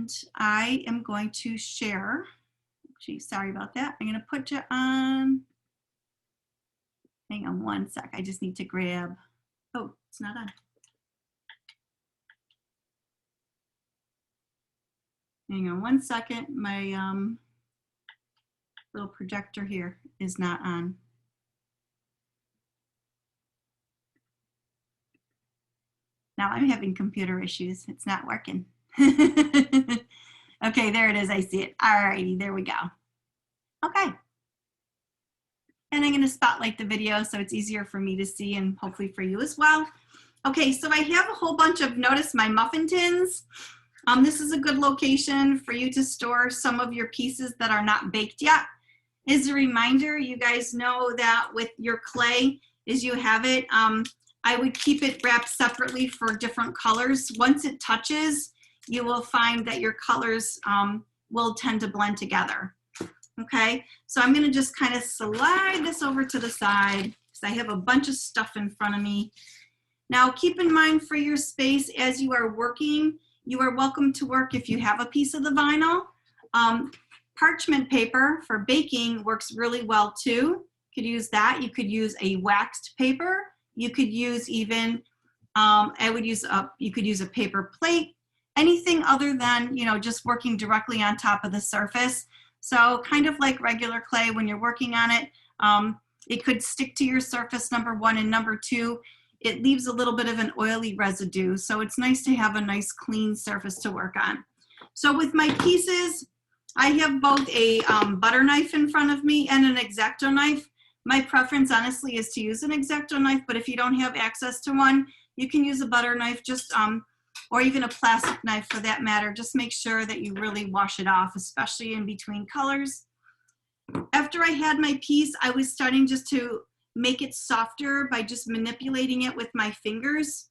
And I am going to share. Gee, sorry about that. I'm going to put you on. Hang on one sec. I just need to grab. Oh, it's not on. Hang on one second. My little projector here is not on. Now I'm having computer issues. It's not working. Okay, there it is. I see it. All righty, there we go. Okay. And I'm going to spotlight the video so it's easier for me to see and hopefully for you as well. Okay, so I have a whole bunch of, notice my muffin tins. This is a good location for you to store some of your pieces that are not baked yet. As a reminder, you guys know that with your clay, as you have it, I would keep it wrapped separately for different colors. Once it touches, you will find that your colors will tend to blend together. Okay, so I'm gonna just kind of slide this over to the side because I have a bunch of stuff in front of me. Now keep in mind for your space as you are working, you are welcome to work if you have a piece of the vinyl. Parchment paper for baking works really well too. You could use that. You could use a waxed paper. You could use even, you could use a paper plate, anything other than, you know, just working directly on top of the surface. So kind of like regular clay when you're working on it, it could stick to your surface, number one, and number two, it leaves a little bit of an oily residue. So it's nice to have a nice clean surface to work on. So with my pieces, I have both a butter knife in front of me and an X-Acto knife. My preference, honestly, is to use an X-Acto knife, but if you don't have access to one, you can use a butter knife, just or even a plastic knife for that matter. Just make sure that you really wash it off, especially in between colors. After I had my piece, I was starting just to make it softer by just manipulating it with my fingers.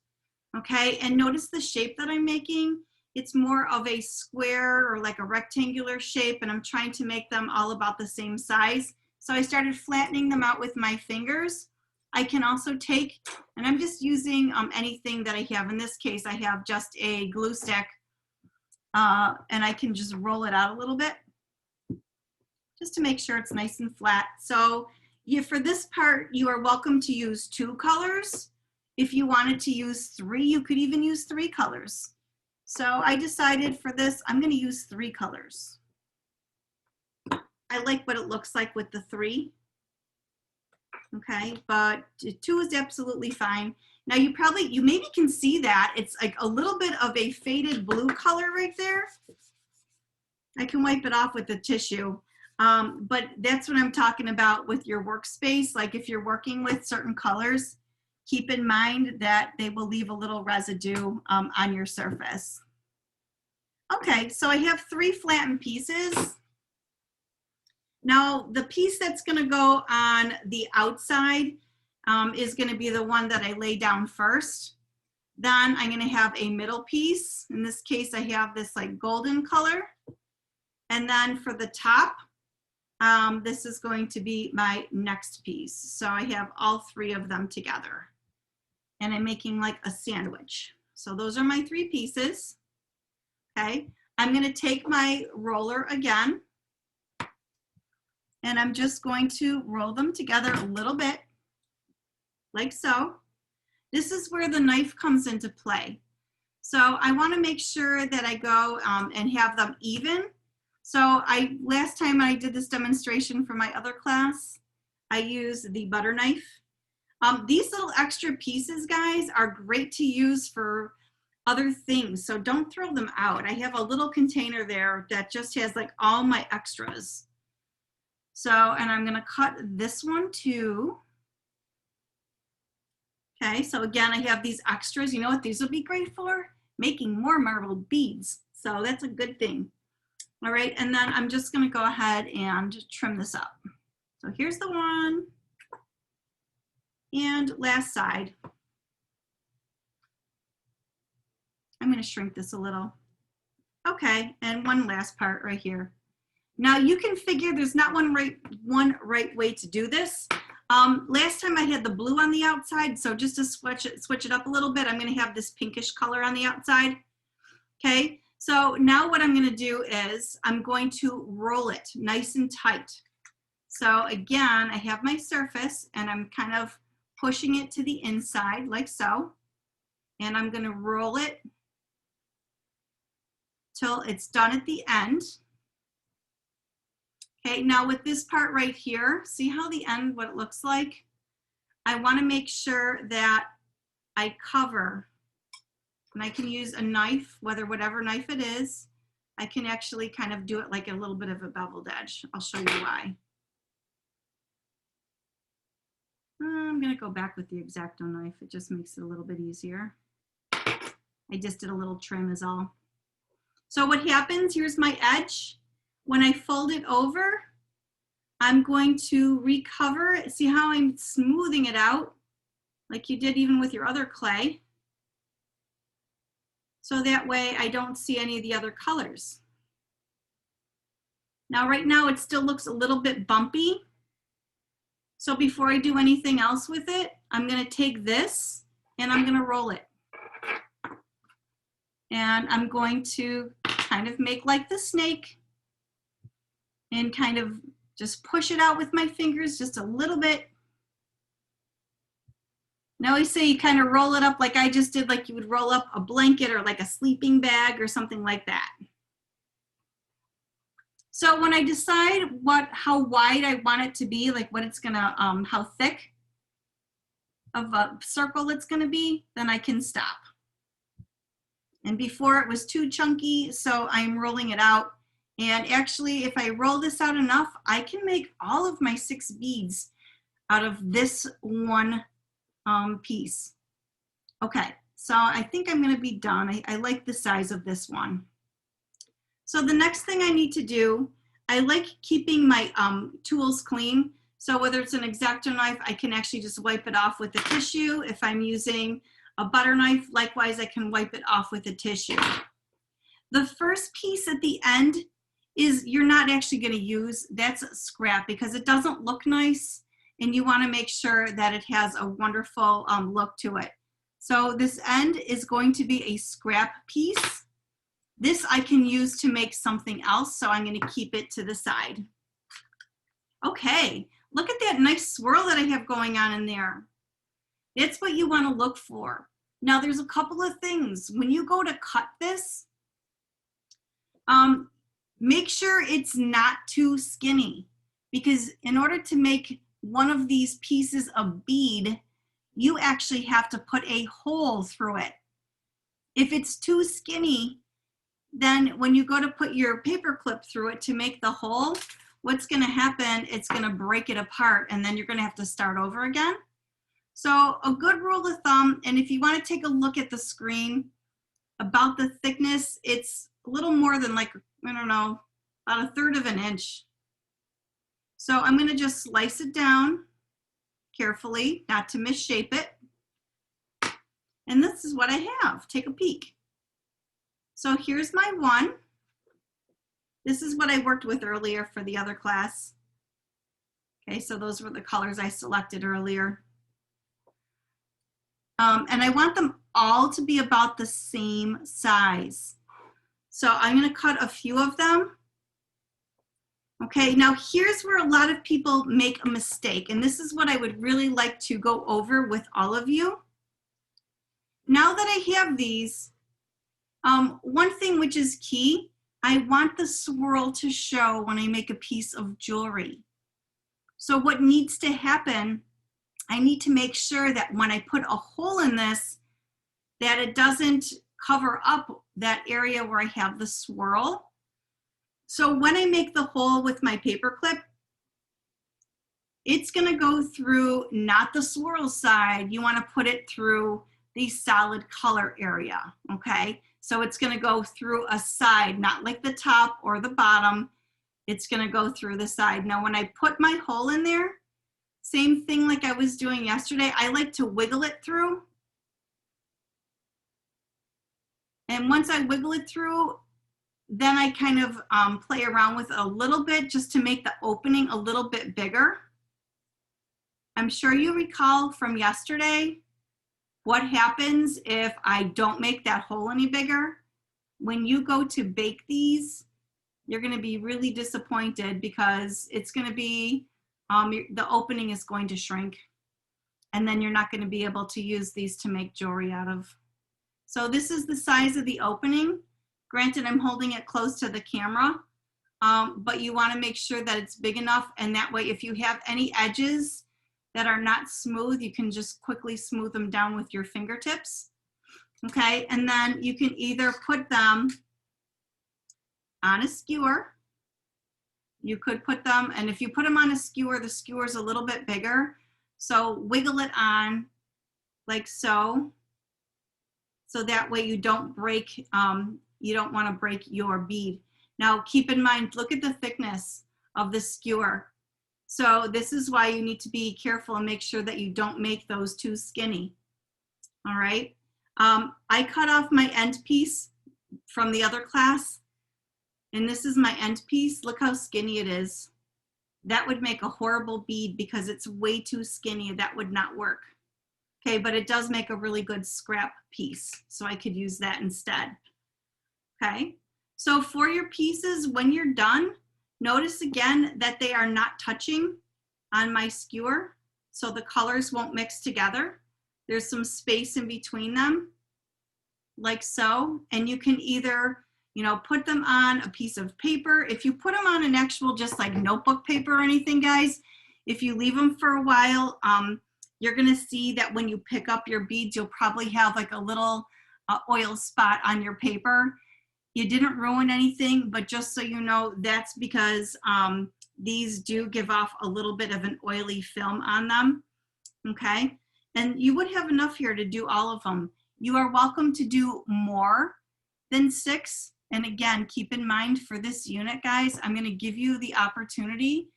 Okay, and notice the shape that I'm making. It's more of a square or like a rectangular shape, and I'm trying to make them all about the same size. So I started flattening them out with my fingers. I can also take, and I'm just using anything that I have. In this case, I have just a glue stick, and I can just roll it out a little bit just to make sure it's nice and flat. So for this part, you are welcome to use 2 colors. If you wanted to use 3, you could even use 3 colors. So I decided for this, I'm going to use 3 colors. I like what it looks like with the 3. Okay, but 2 is absolutely fine. Now you maybe can see that it's like a little bit of a faded blue color right there. I can wipe it off with the tissue, but that's what I'm talking about with your workspace. Like if you're working with certain colors, keep in mind that they will leave a little residue on your surface. Okay, so I have 3 flattened pieces. Now the piece that's going to go on the outside is going to be the one that I lay down first. Then I'm going to have a middle piece. In this case, I have this like golden color. And then for the top, this is going to be my next piece. So I have all 3 of them together. And I'm making like a sandwich. So those are my 3 pieces. Okay, I'm going to take my roller again. And I'm just going to roll them together a little bit, like so. This is where the knife comes into play. So I want to make sure that I go and have them even. So last time I did this demonstration for my other class, I used the butter knife. These little extra pieces, guys, are great to use for other things. So don't throw them out. I have a little container there that just has like all my extras. So, and I'm going to cut this one too. Okay, so again, I have these extras. You know what these would be great for? Making more marbled beads. So that's a good thing. All right, and then I'm just going to go ahead and trim this up. So here's the one. And last side. I'm going to shrink this a little. Okay, and one last part right here. Now you can figure there's not one right way to do this. Last time I had the blue on the outside, so just to switch it up a little bit, I'm going to have this pinkish color on the outside. Okay, So now what I'm going to do is I'm going to roll it nice and tight. So again, I have my surface and I'm kind of pushing it to the inside like so. And I'm going to roll it till it's done at the end. Okay, now with this part right here, see how the end, what it looks like? I want to make sure that I cover, and I can use a knife, whatever knife it is. I can actually kind of do it like a little bit of a beveled edge. I'll show you why. I'm going to go back with the X-Acto knife. It just makes it a little bit easier. I just did a little trim is all. So what happens, here's my edge. When I fold it over, I'm going to recover it. See how I'm smoothing it out like you did even with your other clay. So that way I don't see any of the other colors. Now right now it still looks a little bit bumpy. So before I do anything else with it, I'm going to take this and I'm going to roll it. And I'm going to kind of make like the snake and kind of just push it out with my fingers just a little bit. Now I say you kind of roll it up like I just did, like you would roll up a blanket or like a sleeping bag or something like that. So when I decide how wide I want it to be, like what it's gonna, how thick of a circle it's gonna be, then I can stop. And before it was too chunky, so I'm rolling it out. And actually, if I roll this out enough, I can make all of my 6 beads out of this one piece. Okay, so I think I'm gonna be done. I like the size of this one. So the next thing I need to do, I like keeping my tools clean. So whether it's an X-Acto knife, I can actually just wipe it off with a tissue. If I'm using a butter knife, likewise, I can wipe it off with a tissue. The first piece at the end is you're not actually going to use, that's scrap because it doesn't look nice and you want to make sure that it has a wonderful look to it. So this end is going to be a scrap piece. This I can use to make something else, so I'm going to keep it to the side. Okay, look at that nice swirl that I have going on in there. It's what you want to look for. Now there's a couple of things. When you go to cut this, make sure it's not too skinny, because in order to make one of these pieces of bead, you actually have to put a hole through it. If it's too skinny, then when you go to put your paper clip through it to make the hole, what's going to happen, it's going to break it apart and then you're going to have to start over again. So a good rule of thumb, and if you want to take a look at the screen about the thickness, it's a little more than like, I don't know, about 1/3 of an inch. So I'm going to just slice it down carefully, not to misshape it. And this is what I have. Take a peek. So here's my one. This is what I worked with earlier for the other class. Okay, so those were the colors I selected earlier. And I want them all to be about the same size. So I'm going to cut a few of them. Okay, now here's where a lot of people make a mistake, and this is what I would really like to go over with all of you. Now that I have these, one thing which is key, I want the swirl to show when I make a piece of jewelry. So what needs to happen, I need to make sure that when I put a hole in this, that it doesn't cover up that area where I have the swirl. So when I make the hole with my paper clip, it's gonna go through not the swirl side, you wanna put it through the solid color area, okay? So it's gonna go through a side, not like the top or the bottom, it's gonna go through the side. Now when I put my hole in there, same thing like I was doing yesterday, I like to wiggle it through. And once I wiggle it through, then I kind of play around with it a little bit just to make the opening a little bit bigger. I'm sure you recall from yesterday what happens if I don't make that hole any bigger. when you go to bake these, you're going to be really disappointed because it's going to be, the opening is going to shrink, and then you're not going to be able to use these to make jewelry out of. So this is the size of the opening. Granted, I'm holding it close to the camera, but you want to make sure that it's big enough, and that way if you have any edges that are not smooth, you can just quickly smooth them down with your fingertips. Okay, and then you can either put them on a skewer. You could put them, and if you put them on a skewer, the skewer is a little bit bigger. So wiggle it on like so. So that way you don't break, you don't want to break your bead. Now keep in mind, look at the thickness of the skewer. So this is why you need to be careful and make sure that you don't make those too skinny. All right. I cut off my end piece from the other class, and this is my end piece. Look how skinny it is. That would make a horrible bead because it's way too skinny. That would not work. Okay, but it does make a really good scrap piece, so I could use that instead. Okay, so for your pieces, when you're done, notice again that they are not touching on my skewer, so the colors won't mix together. There's some space in between them, like so, and you can either, you know, put them on a piece of paper. If you put them on an actual just like notebook paper or anything, guys, if you leave them for a while, you're gonna see that when you pick up your beads, you'll probably have like a little oil spot on your paper. You didn't ruin anything, but just so you know, that's because these do give off a little bit of an oily film on them, okay? And you would have enough here to do all of them. You are welcome to do more than 6. And again, keep in mind for this unit, guys, I'm gonna give you the opportunity,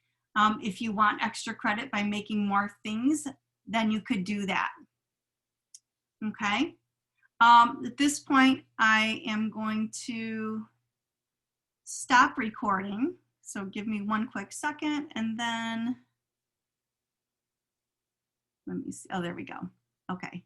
if you want extra credit by making more things, then you could do that, okay? At this point, I am going to stop recording. So give me one quick second, and then, let me see, oh, there we go. Okay,